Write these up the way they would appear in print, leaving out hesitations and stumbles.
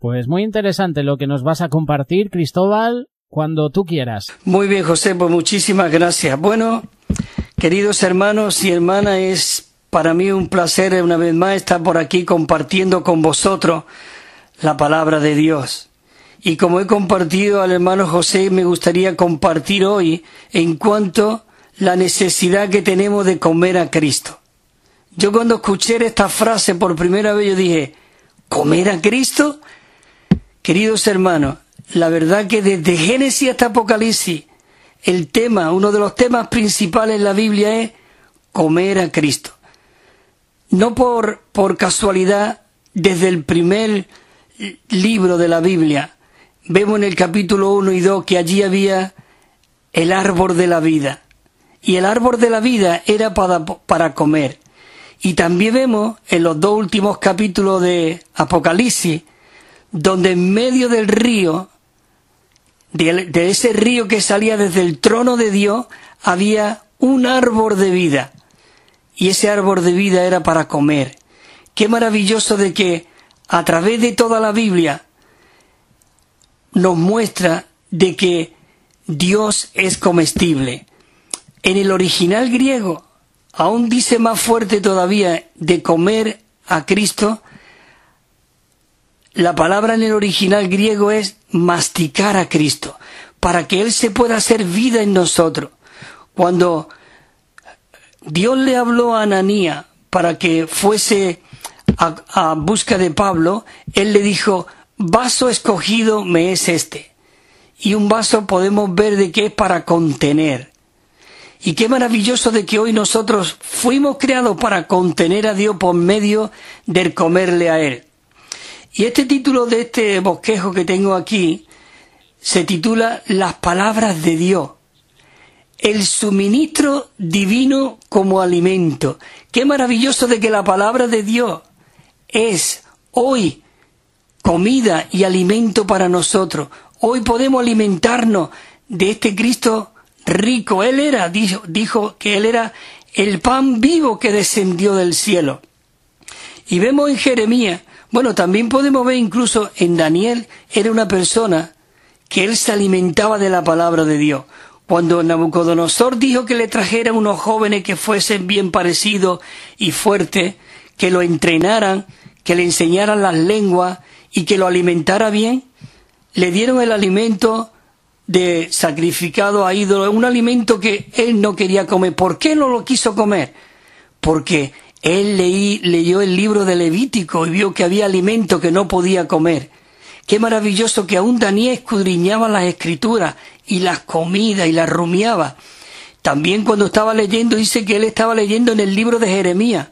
Pues muy interesante lo que nos vas a compartir, Cristóbal, cuando tú quieras. Muy bien, José, pues muchísimas gracias. Bueno, queridos hermanos y hermanas, es para mí un placer una vez más estar por aquí compartiendo con vosotros la palabra de Dios. Y como he compartido al hermano José, me gustaría compartir hoy en cuanto a la necesidad que tenemos de comer a Cristo. Yo cuando escuché esta frase por primera vez, yo dije, ¿comer a Cristo? Queridos hermanos, la verdad que desde Génesis hasta Apocalipsis, uno de los temas principales en la Biblia es comer a Cristo. No por casualidad, desde el primer libro de la Biblia, vemos en el capítulo 1 y 2 que allí había el árbol de la vida. Y el árbol de la vida era para comer. Y también vemos en los dos últimos capítulos de Apocalipsis, donde en medio del río, de ese río que salía desde el trono de Dios, había un árbol de vida. Y ese árbol de vida era para comer. Qué maravilloso de que a través de toda la Biblia nos muestra de que Dios es comestible. En el original griego, aún dice más fuerte todavía de comer a Cristo. La palabra en el original griego es masticar a Cristo, para que Él se pueda hacer vida en nosotros. Cuando Dios le habló a Ananías para que fuese a busca de Pablo, Él le dijo, vaso escogido me es este. Y un vaso podemos ver de que es para contener. Y qué maravilloso de que hoy nosotros fuimos creados para contener a Dios por medio del comerle a Él. Y este título de este bosquejo que tengo aquí se titula Las palabras de Dios. El suministro divino como alimento. Qué maravilloso de que la palabra de Dios es hoy comida y alimento para nosotros. Hoy podemos alimentarnos de este Cristo rico. Dijo que Él era el pan vivo que descendió del cielo. Y vemos en Jeremías, bueno, también podemos ver incluso en Daniel, era una persona que él se alimentaba de la palabra de Dios. Cuando Nabucodonosor dijo que le trajeran unos jóvenes que fuesen bien parecidos y fuertes, que lo entrenaran, que le enseñaran las lenguas y que lo alimentara bien, le dieron el alimento de sacrificado a ídolo, un alimento que él no quería comer. ¿Por qué no lo quiso comer? Porque él leyó el libro de Levítico y vio que había alimento que no podía comer. Qué maravilloso que aún Daniel escudriñaba las escrituras y las comía y las rumiaba. También cuando estaba leyendo, dice que él estaba leyendo en el libro de Jeremías.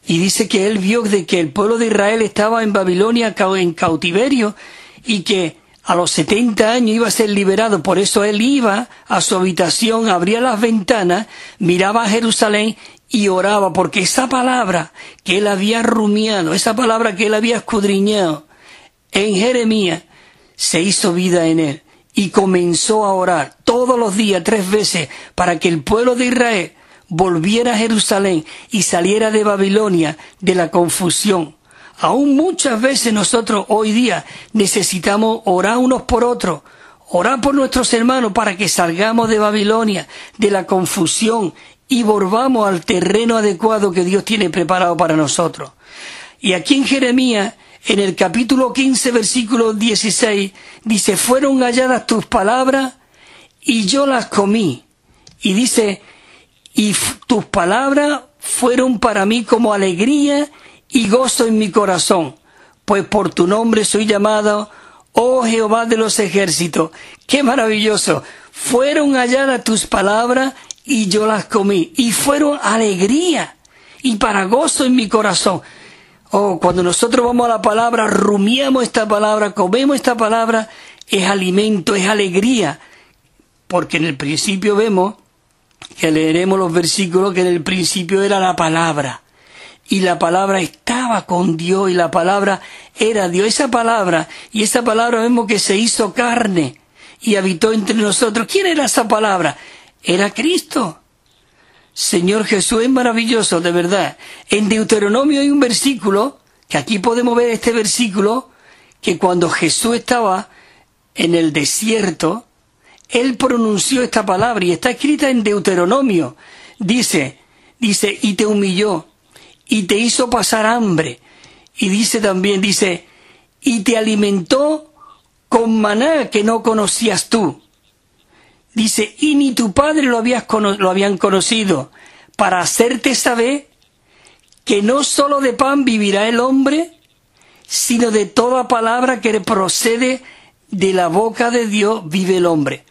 Y dice que él vio de que el pueblo de Israel estaba en Babilonia en cautiverio y que a los 70 años iba a ser liberado. Por eso él iba a su habitación, abría las ventanas, miraba a Jerusalén y oraba, porque esa palabra que él había rumiado, esa palabra que él había escudriñado en Jeremías, se hizo vida en él y comenzó a orar todos los días 3 veces para que el pueblo de Israel volviera a Jerusalén y saliera de Babilonia, de la confusión. Aún muchas veces nosotros hoy día necesitamos orar unos por otros, orar por nuestros hermanos para que salgamos de Babilonia, de la confusión, y volvamos al terreno adecuado que Dios tiene preparado para nosotros. Y aquí en Jeremías, en el capítulo 15, versículo 16, dice, fueron halladas tus palabras y yo las comí. Y dice, y tus palabras fueron para mí como alegría y gozo en mi corazón, pues por tu nombre soy llamado, oh Jehová de los ejércitos. ¡Qué maravilloso! Fueron halladas tus palabras y yo las comí, y fueron alegría y para gozo en mi corazón. Oh, cuando nosotros vamos a la palabra, rumiamos esta palabra, comemos esta palabra, es alimento, es alegría. Porque en el principio vemos, que leeremos los versículos, que en el principio era la palabra. Y la palabra estaba con Dios, y la palabra era Dios. Esa palabra vemos que se hizo carne y habitó entre nosotros. ¿Quién era esa palabra? Era Cristo. Señor Jesús, es maravilloso, de verdad. En Deuteronomio hay un versículo, que aquí podemos ver este versículo, que cuando Jesús estaba en el desierto, Él pronunció esta palabra y está escrita en Deuteronomio. Dice, y te humilló, y te hizo pasar hambre. Y dice también, y te alimentó con maná que no conocías tú. Dice, y ni tu padre lo habían conocido, para hacerte saber que no solo de pan vivirá el hombre, sino de toda palabra que procede de la boca de Dios vive el hombre.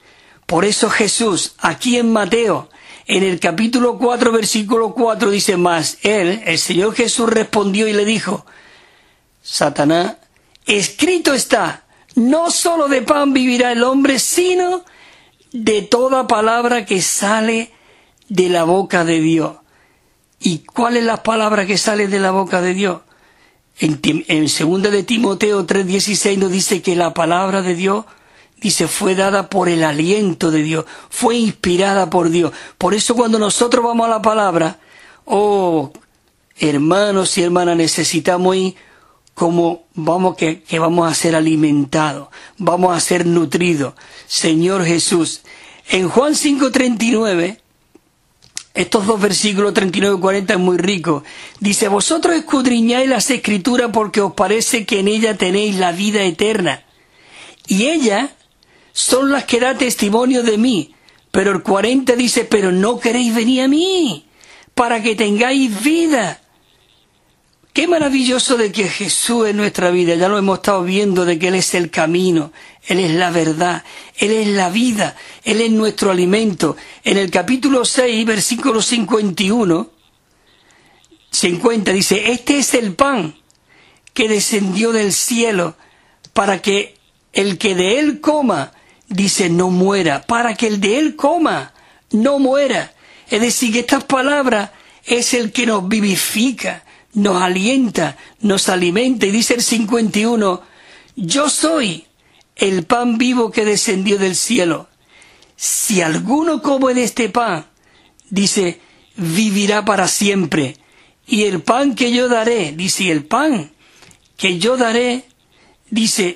Por eso Jesús, aquí en Mateo, en el capítulo 4, versículo 4, dice más, el Señor Jesús respondió y le dijo, Satanás, escrito está, no solo de pan vivirá el hombre, sino de toda palabra que sale de la boca de Dios. ¿Y cuál es la palabra que sale de la boca de Dios? En 2 de Timoteo 3:16 nos dice que la palabra de Dios, fue dada por el aliento de Dios, fue inspirada por Dios. Por eso cuando nosotros vamos a la palabra, hermanos y hermanas, necesitamos ir como que vamos a ser alimentados, vamos a ser nutridos. Señor Jesús, en Juan 5:39, estos dos versículos 39 y 40 es muy rico. Dice, vosotros escudriñáis las Escrituras porque os parece que en ellas tenéis la vida eterna. Y ellas son las que da testimonio de mí. Pero el 40 dice, pero no queréis venir a mí, para que tengáis vida. Qué maravilloso de que Jesús es nuestra vida. Ya lo hemos estado viendo de que Él es el camino, Él es la verdad, Él es la vida, Él es nuestro alimento. En el capítulo 6, versículo 50 dice, este es el pan que descendió del cielo para que el que de Él coma, no muera, para que el de Él coma, no muera. Es decir, que estas palabras es el que nos vivifica, nos alienta, nos alimenta. Y dice el 51, yo soy el pan vivo que descendió del cielo. Si alguno come de este pan, vivirá para siempre. Y el pan que yo daré, el pan que yo daré,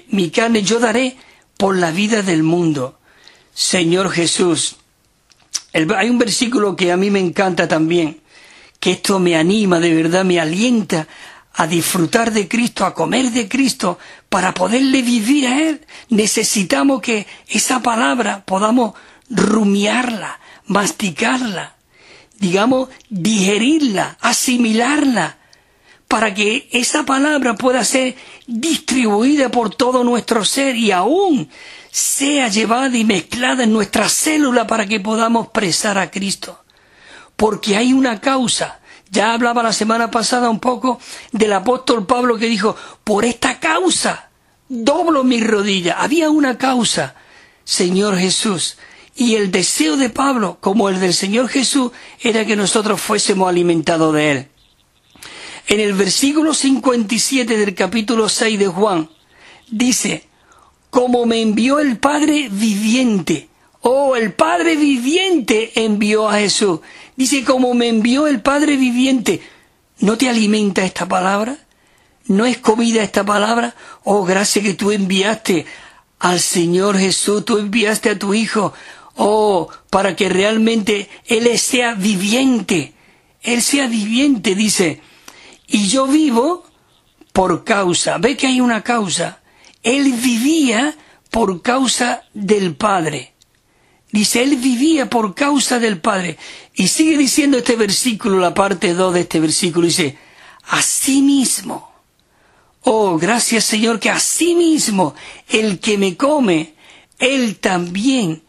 mi carne yo daré por la vida del mundo. Señor Jesús, hay un versículo que a mí me encanta también, que esto me anima, de verdad me alienta a disfrutar de Cristo, a comer de Cristo, para poderle vivir a Él. Necesitamos que esa palabra podamos rumiarla, masticarla, digerirla, asimilarla, para que esa palabra pueda ser distribuida por todo nuestro ser y aún sea llevada y mezclada en nuestras células para que podamos expresar a Cristo. Porque hay una causa. Ya hablaba la semana pasada un poco del apóstol Pablo que dijo, por esta causa doblo mis rodillas. Había una causa, Señor Jesús. Y el deseo de Pablo, como el del Señor Jesús, era que nosotros fuésemos alimentados de Él. En el versículo 57 del capítulo 6 de Juan, dice, como me envió el Padre viviente. El Padre viviente envió a Jesús. Dice, como me envió el Padre viviente. ¿No te alimenta esta palabra? ¿No es comida esta palabra? Gracias que tú enviaste al Señor Jesús, tú enviaste a tu Hijo, para que realmente Él sea viviente. Él sea viviente, dice. Y yo vivo por causa. ¿Ve que hay una causa? Él vivía por causa del Padre. Dice, Él vivía por causa del Padre. Y sigue diciendo este versículo, la parte 2 de este versículo, dice, asimismo. Gracias Señor, que asimismo el que me come, Él también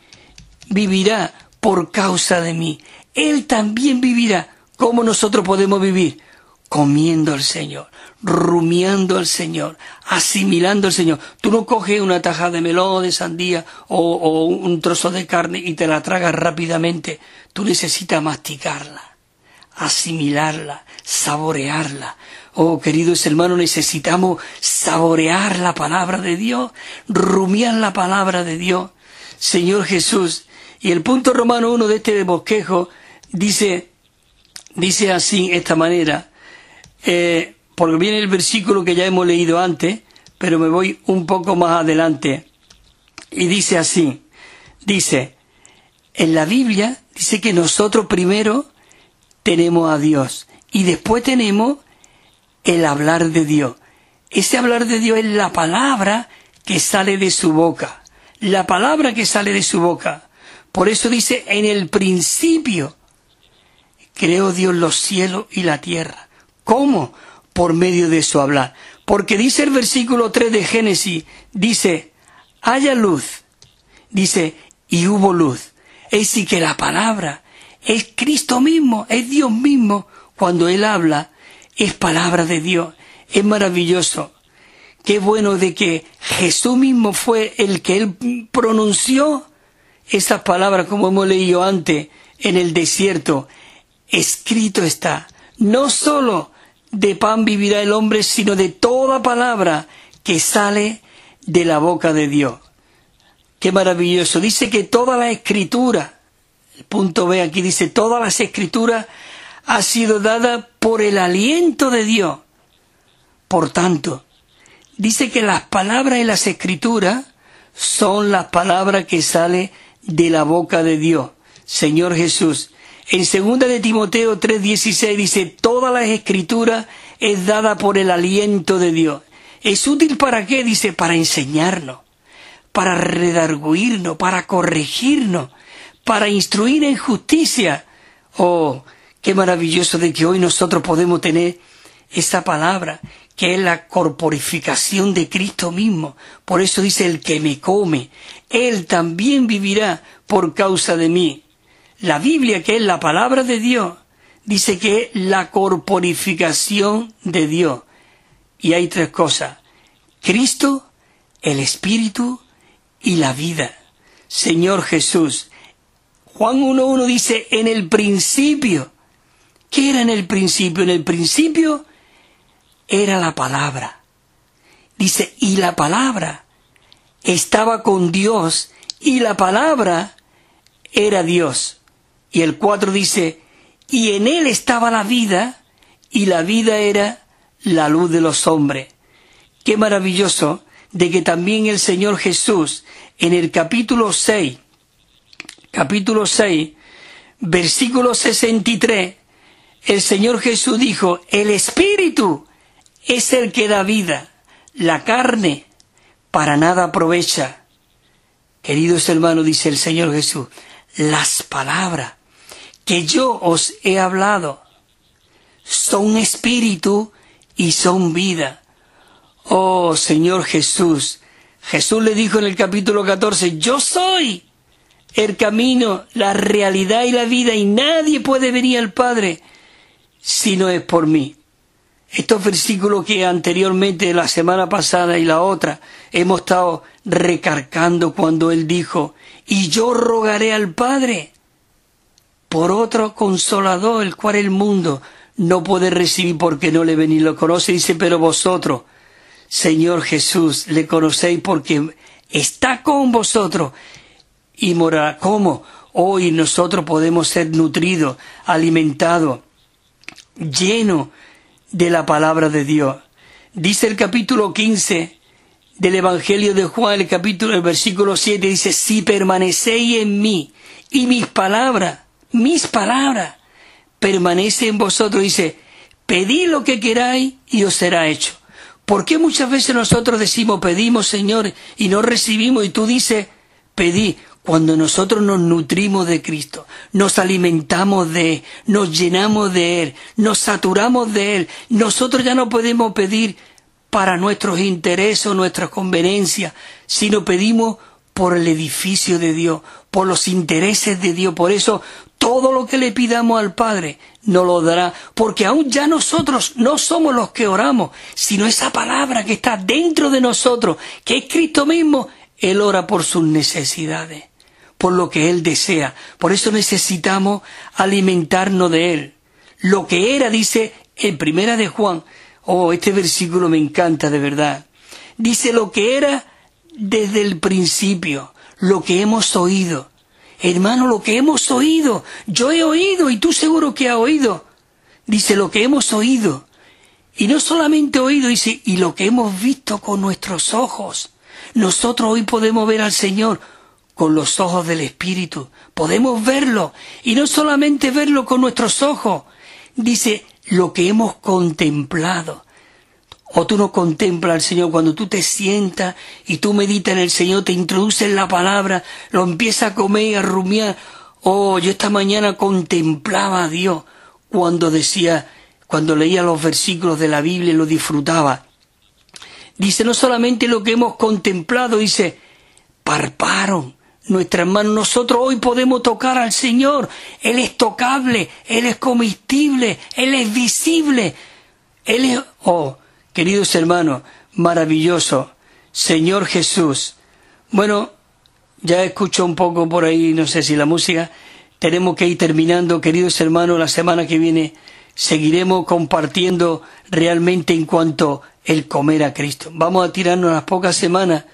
vivirá por causa de mí. Él también vivirá. ¿Cómo nosotros podemos vivir? Comiendo al Señor, rumiando al Señor, asimilando al Señor. Tú no coges una tajada de melón, de sandía o un trozo de carne y te la tragas rápidamente. Tú necesitas masticarla, asimilarla, saborearla. Queridos hermanos, necesitamos saborear la palabra de Dios, rumiar la palabra de Dios. Señor Jesús. Y el punto romano 1 de este bosquejo dice así, esta manera, porque viene el versículo que ya hemos leído antes, pero me voy un poco más adelante. Y dice así, dice, en la Biblia dice que nosotros primero tenemos a Dios y después tenemos el hablar de Dios. Ese hablar de Dios es la palabra que sale de su boca. La palabra que sale de su boca. Por eso dice, en el principio creó Dios los cielos y la tierra. ¿Cómo? Por medio de su hablar. Porque dice el versículo 3 de Génesis, dice, haya luz. Dice, y hubo luz. Es decir, que la palabra es Cristo mismo, es Dios mismo. Cuando Él habla, es palabra de Dios. Es maravilloso. Qué bueno de que Jesús mismo fue el que Él pronunció esas palabras, como hemos leído antes, en el desierto. Escrito está, no solo de pan vivirá el hombre, sino de toda palabra que sale de la boca de Dios. Qué maravilloso. Dice que toda la escritura, el punto B aquí dice, todas las escrituras ha sido dada por el aliento de Dios. Por tanto, dice que las palabras y las escrituras son las palabras que salen de la boca de Dios, Señor Jesús. En 2 de Timoteo 3:16 dice, toda la escritura es dada por el aliento de Dios. ¿Es útil para qué? Dice, para enseñarnos, para redarguirnos, para corregirnos, para instruir en justicia. Oh, qué maravilloso de que hoy nosotros podemos tener esa palabra, que es la corporificación de Cristo mismo. Por eso dice, el que me come, él también vivirá por causa de mí. La Biblia, que es la palabra de Dios, dice que es la corporificación de Dios. Y hay tres cosas: Cristo, el Espíritu y la vida. Señor Jesús. Juan 1:1 dice, en el principio. ¿Qué era en el principio? En el principio era la palabra. Dice, y la palabra estaba con Dios, y la palabra era Dios. Y el 4 dice, y en él estaba la vida, y la vida era la luz de los hombres. Qué maravilloso de que también el Señor Jesús, en el capítulo 6, versículo 63, el Señor Jesús dijo, el Espíritu es el que da vida, la carne para nada aprovecha. Queridos hermanos, dice el Señor Jesús, las palabras que yo os he hablado son espíritu y son vida. Oh Señor Jesús. Jesús le dijo en el capítulo 14, yo soy el camino, la realidad y la vida, y nadie puede venir al Padre si no es por mí. Estos versículos que anteriormente, la semana pasada y la otra, hemos estado recargando cuando Él dijo, y yo rogaré al Padre por otro consolador, el cual el mundo no puede recibir porque no le ven y lo conoce. Dice, pero vosotros, Señor Jesús, le conocéis porque está con vosotros y morará. ¿Cómo? Hoy nosotros podemos ser nutridos, alimentados, llenos de la palabra de Dios. Dice el capítulo 15 del Evangelio de Juan, el versículo 7, dice, si permanecéis en mí y mis palabras permanecen en vosotros, dice, pedid lo que queráis y os será hecho. ¿Por qué muchas veces nosotros decimos, pedimos, Señor, y no recibimos? Y tú dices, pedid. Cuando nosotros nos nutrimos de Cristo, nos alimentamos de Él, nos llenamos de Él, nos saturamos de Él, nosotros ya no podemos pedir para nuestros intereses o nuestras conveniencias, sino pedimos por el edificio de Dios, por los intereses de Dios. Por eso todo lo que le pidamos al Padre nos lo dará, porque aún ya nosotros no somos los que oramos, sino esa palabra que está dentro de nosotros, que es Cristo mismo. Él ora por sus necesidades, por lo que Él desea. Por eso necesitamos alimentarnos de Él. Lo que era, dice en 1 de Juan, oh, este versículo me encanta de verdad. Dice lo que era desde el principio, lo que hemos oído. Hermano, lo que hemos oído. Yo he oído y tú seguro que has oído. Dice lo que hemos oído Y no solamente oído, dice, y lo que hemos visto con nuestros ojos. Nosotros hoy podemos ver al Señor con los ojos del Espíritu. Podemos verlo. Y no solamente verlo con nuestros ojos. Dice, lo que hemos contemplado. O tú no contemplas al Señor cuando tú te sientas y tú meditas en el Señor, te introduces en la palabra, lo empiezas a comer y a rumiar. Oh, yo esta mañana contemplaba a Dios cuando leía los versículos de la Biblia y lo disfrutaba. Dice, no solamente lo que hemos contemplado, dice, palparon nuestras manos. Nosotros hoy podemos tocar al Señor. Él es tocable, Él es comestible, Él es visible. Él es, oh, queridos hermanos, maravilloso, Señor Jesús. Bueno, ya escucho un poco por ahí, no sé si la música. Tenemos que ir terminando, queridos hermanos, la semana que viene seguiremos compartiendo realmente en cuanto el comer a Cristo. Vamos a tirarnos las pocas semanas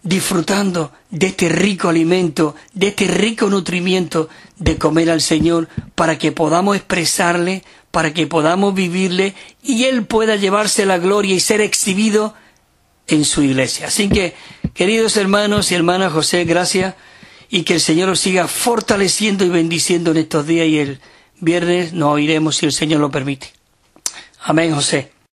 disfrutando de este rico alimento, de este rico nutrimiento de comer al Señor, para que podamos expresarle, para que podamos vivirle y Él pueda llevarse la gloria y ser exhibido en su iglesia. Así que, queridos hermanos y hermanas, José, gracias, y que el Señor os siga fortaleciendo y bendiciendo en estos días, y el viernes nos oiremos si el Señor lo permite. Amén, José.